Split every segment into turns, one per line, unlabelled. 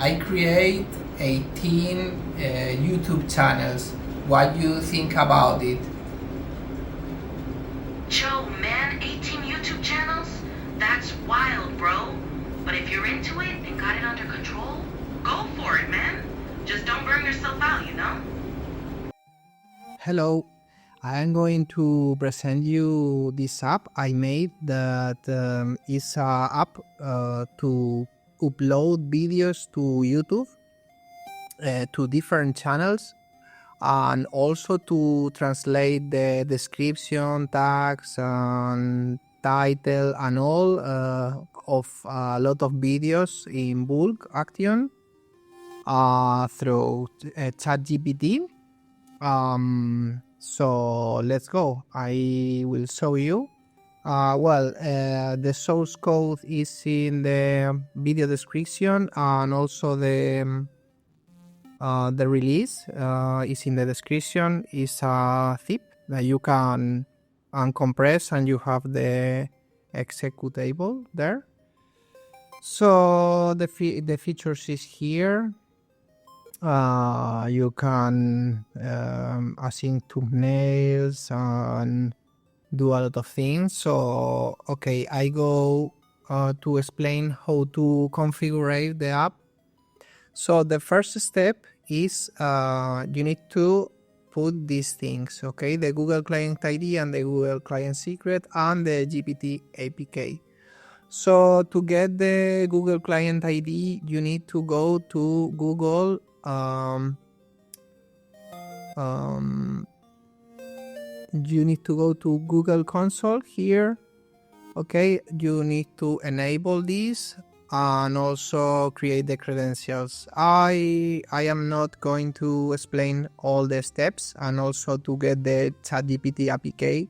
I create 18 YouTube channels. What do you think about it?
Joe, man, 18 YouTube channels? That's wild, bro. But if you're into it and got it under control, go for it, man. Just don't burn yourself out, you know?
Hello, I am going to present you this app I made that is an app to upload videos to YouTube to different channels, and also to translate the description, tags, and title and all of a lot of videos in bulk action through ChatGPT. So let's go. I will show you. The source code is in the video description, and also the release is in the description. It's a zip that you can uncompress, and you have the executable there. So the features is here. You can assign thumbnails and do a lot of things. So okay, I go to explain how to configure the app. So the first step is you need to put these things, okay? The Google Client ID and the Google Client Secret and the GPT APK. So to get the Google Client ID, you need to go to Google you need to go to Google Console here. Okay, you need to enable this and also create the credentials. I am not going to explain all the steps, and also to get the ChatGPT APK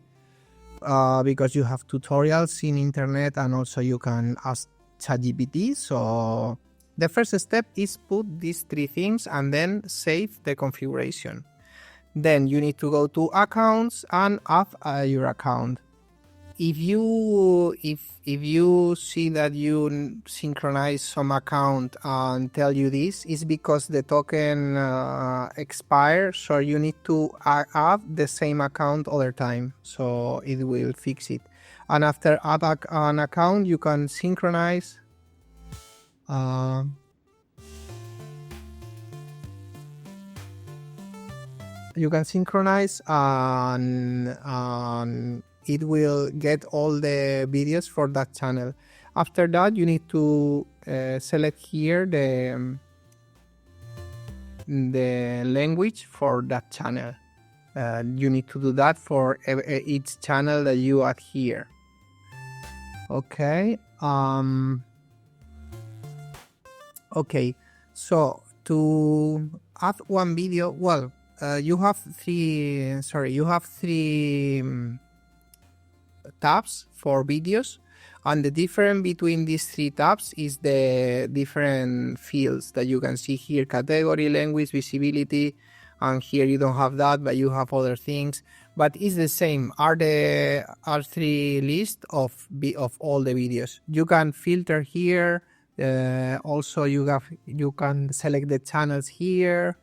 because you have tutorials in internet, and also you can ask ChatGPT. So the first step is put these three things and then save the configuration. Then you need to go to accounts and add your account. If you see that you synchronize some account and tell you this, is because the token expires, so you need to add the same account other time, so it will fix it. And after add an account, you can synchronize and it will get all the videos for that channel. After that, you need to select here the language for that channel. You need to do that for each channel that you add here. Okay. Okay. So to add one video, you have three tabs for videos, and the difference between these three tabs is the different fields that you can see here: category, language, visibility, and here you don't have that, but you have other things. But it's the same, are three list of all the videos. You can filter here, also you can select the channels here,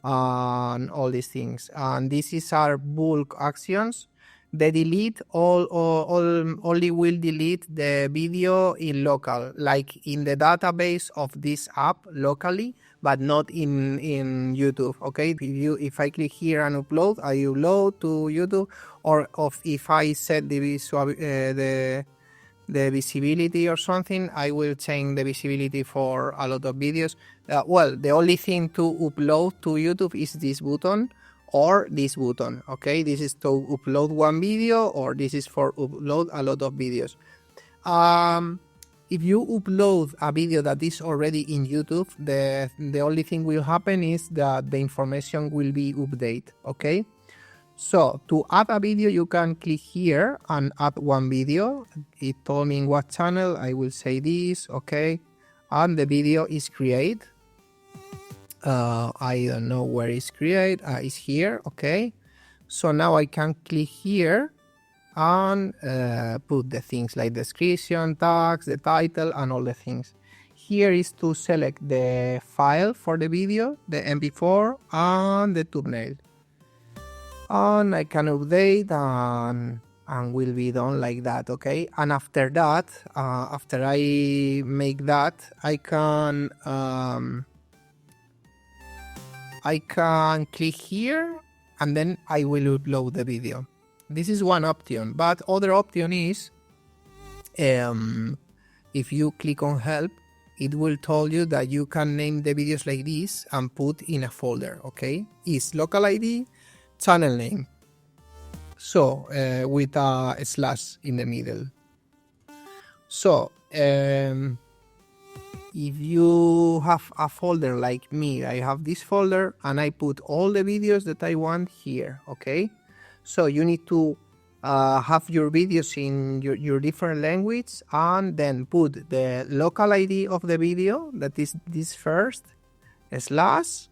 and all these things. And this is our bulk actions. The delete only will delete the video in local, like in the database of this app locally, but not in YouTube. Okay, if I click here and upload, I upload to YouTube, or if I set the visibility or something, I will change the visibility for a lot of videos. The only thing to upload to YouTube is this button or this button. Okay, this is to upload one video, or this is for upload a lot of videos. If you upload a video that is already in YouTube, the only thing will happen is that the information will be updated. Okay, so to add a video, you can click here and add one video. It told me in what channel. I will say this. Okay, and the video is created. I don't know where it's created. It's here. Okay, so now I can click here and put the things like description, tags, the title, and all the things. here is to select the file for the video, the MP4 and the thumbnail. And I can update and will be done like that, okay? And after that, after I make that, I can click here and then I will upload the video. This is one option, but other option is if you click on help, it will tell you that you can name the videos like this and put in a folder, okay? It's local ID, channel name. So with a slash in the middle. So if you have a folder like me, I have this folder and I put all the videos that I want here, okay? So you need to have your videos in your different language and then put the local ID of the video, that is this first, slash,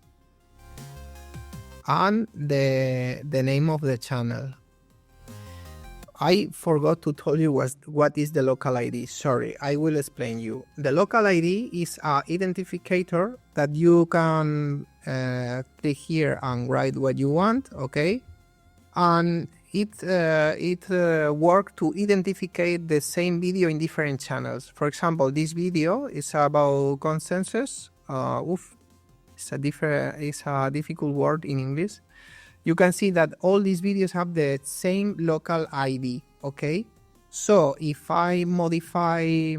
and the name of the channel. I forgot to tell you what is the local ID. Sorry, I will explain you. The local ID is an identifier that you can click here and write what you want, okay? And it works to identify the same video in different channels. For example, this video is about consensus. It's a difficult word in English. You can see that all these videos have the same local ID, okay? So if I modify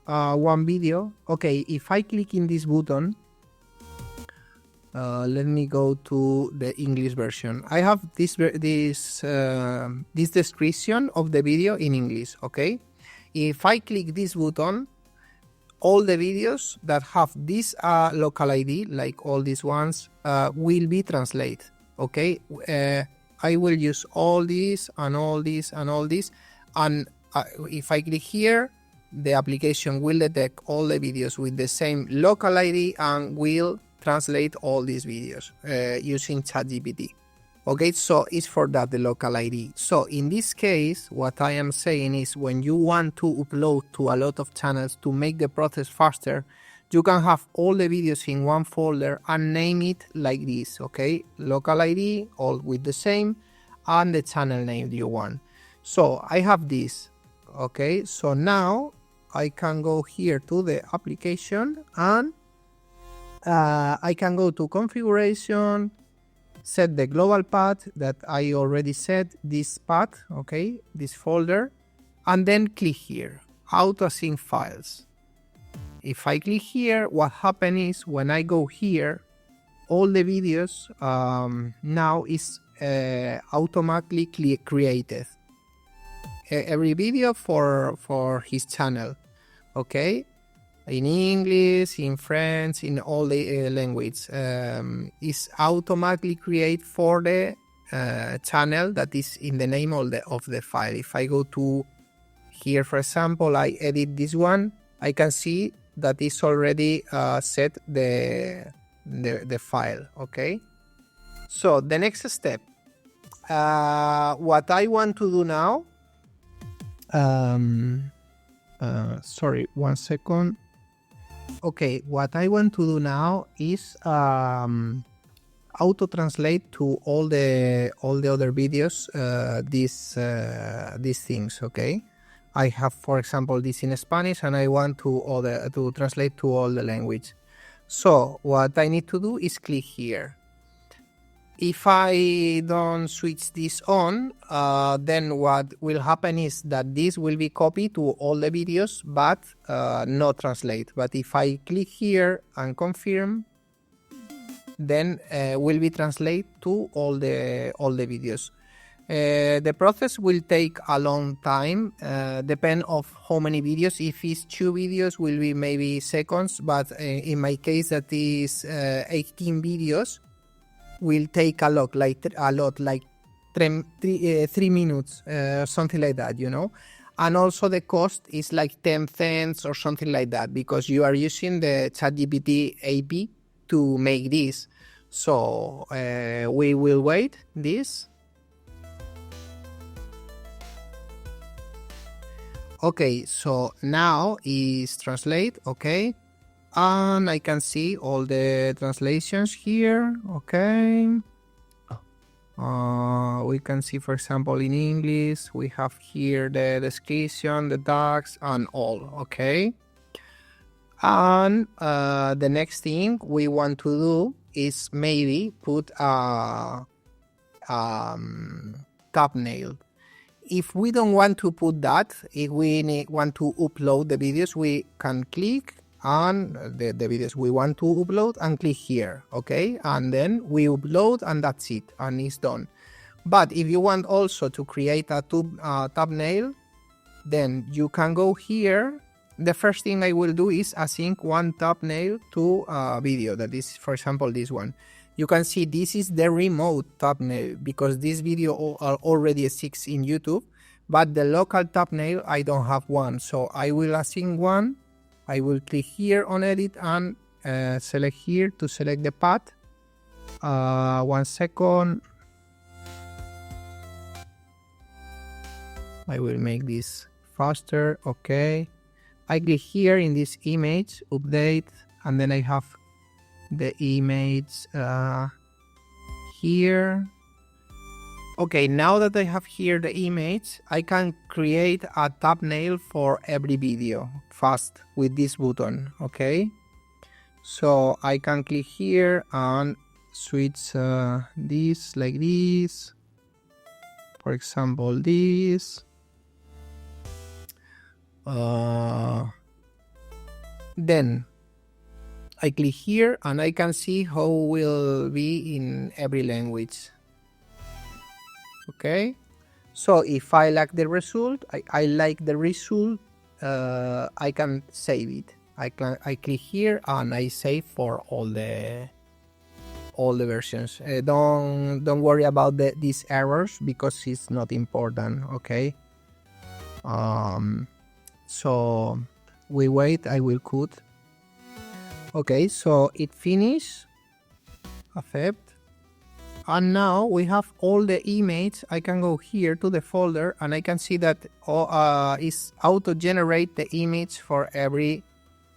one video, okay, if I click in this button, let me go to the English version. I have this description of the video in English, okay? If I click this button, all the videos that have this local ID, like all these ones, will be translated. Okay, I will use all these and all these and all these, and if I click here, the application will detect all the videos with the same local ID and will translate all these videos using ChatGPT. Okay, so it's for that, the local ID. So in this case, what I am saying is when you want to upload to a lot of channels to make the process faster, you can have all the videos in one folder and name it like this, okay? Local ID, all with the same, and the channel name you want. So I have this, okay? So now I can go here to the application and I can go to configuration, set the global path that I already set, this path, okay? This folder, and then click here, auto sync files. If I click here, what happens is when I go here, all the videos now is automatically created. Every video for his channel, okay? In English, in French, in all the language, is automatically created for the channel that is in the name of the file. If I go to here, for example, I edit this one, I can see that is already set the file, okay? So the next step, what I want to do now, sorry, 1 second. Okay, what I want to do now is auto translate to all the other videos these things, okay? I have, for example, this in Spanish and I want to translate to all the language. So what I need to do is click here. If I don't switch this on, then what will happen is that this will be copied to all the videos, but not translate. But if I click here and confirm, then will be translate to all the videos. The process will take a long time, depend of how many videos. If it's 2 videos, will be maybe seconds, but in my case, that is 18 videos, will take a lot, like 3 minutes, something like that, you know. And also the cost is like 10 cents or something like that, because you are using the ChatGPT API to make this. So we will wait this. Okay, so now is translate, okay? and I can see all the translations here. Okay. We can see, for example, in English, we have here the description, the tags, and all. Okay. And the next thing we want to do is maybe put a thumbnail. If we don't want to put that, if we want to upload the videos, we can click on the videos we want to upload and click here, okay? And then we upload and that's it, and it's done. But if you want also to create a thumbnail, then you can go here. The first thing I will do is assign one thumbnail to a video, that is, for example, this one. You can see this is the remote thumbnail because this video already exists in YouTube, but the local thumbnail I don't have one. So I will assign one. I will click here on edit and select here to select the path. 1 second. I will make this faster. Okay. I click here in this image, update, and then I have the image here. Okay, now that I have here the image, I can create a thumbnail for every video fast with this button. Okay, so I can click here and switch this like this, for example this. Then I click here and I can see how will be in every language. Okay, so if I like the result, I like the result, I can save it. I click here and I save for all the versions. Don't worry about these errors because it's not important. Okay. So we wait. I will cut. Okay, so it finished. Accept. And now we have all the image. I can go here to the folder and I can see that is auto generate the image for every.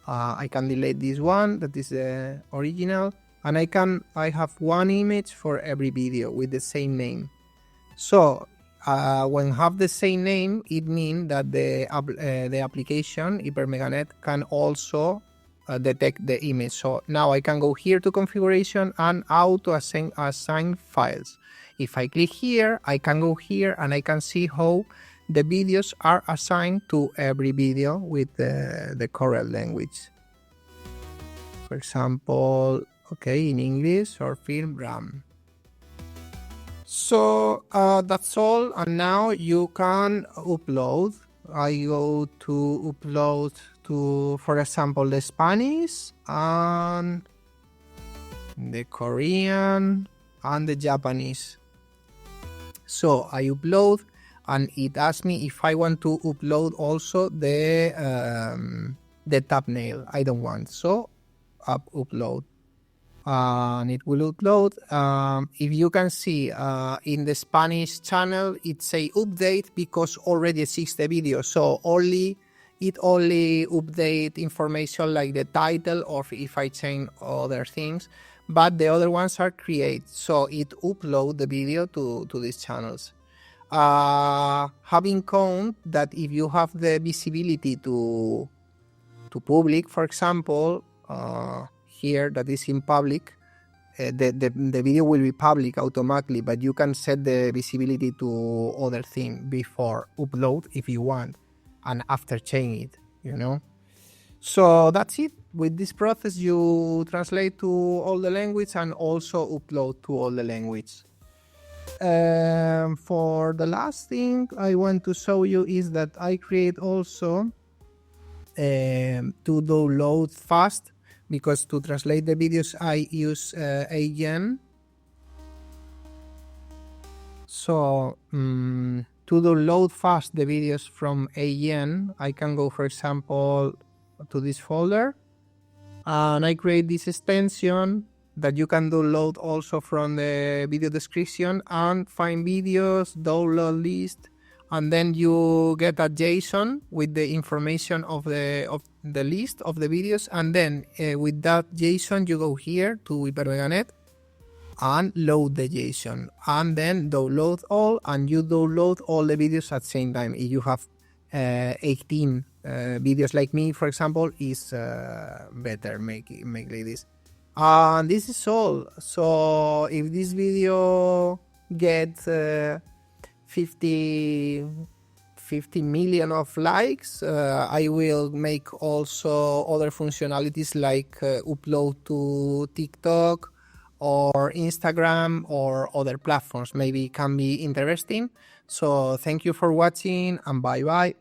I can delete this one, that is the original, and I have one image for every video with the same name. So when have the same name, it means that the application Hipermeganet can also detect the image. So now I can go here to configuration and auto assign files. If I click here, I can go here and I can see how the videos are assigned to every video with the correct language. For example, okay, in English or film RAM. So that's all, and now you can upload. I go to upload to, for example, the Spanish and the Korean and the Japanese. So I upload and it asks me if I want to upload also the thumbnail. I don't want, so upload. And it will upload. If you can see in the Spanish channel, it say update because already exists the video. So it only update information like the title or if I change other things, but the other ones are create. So it upload the video to these channels. Having count that if you have the visibility to public, for example, here that is in public, the video will be public automatically, but you can set the visibility to other thing before upload if you want, and after change it, you know. So that's it. With this process you translate to all the language and also upload to all the language. For the last thing I want to show you is that I create also to download fast, because to translate the videos I use AGN. So to download fast the videos from AGN, I can go, for example, to this folder and I create this extension that you can download also from the video description and find videos, download list, and then you get a JSON with the information of the list of the videos, and then with that JSON you go here to Hipermeganet and load the JSON, and then download all, and you download all the videos at the same time. If you have 18 videos like me, for example, is better make like this. And this is all. So if this video gets 50 million of likes, I will make also other functionalities like upload to TikTok or Instagram or other platforms. Maybe it can be interesting. So thank you for watching, and bye bye.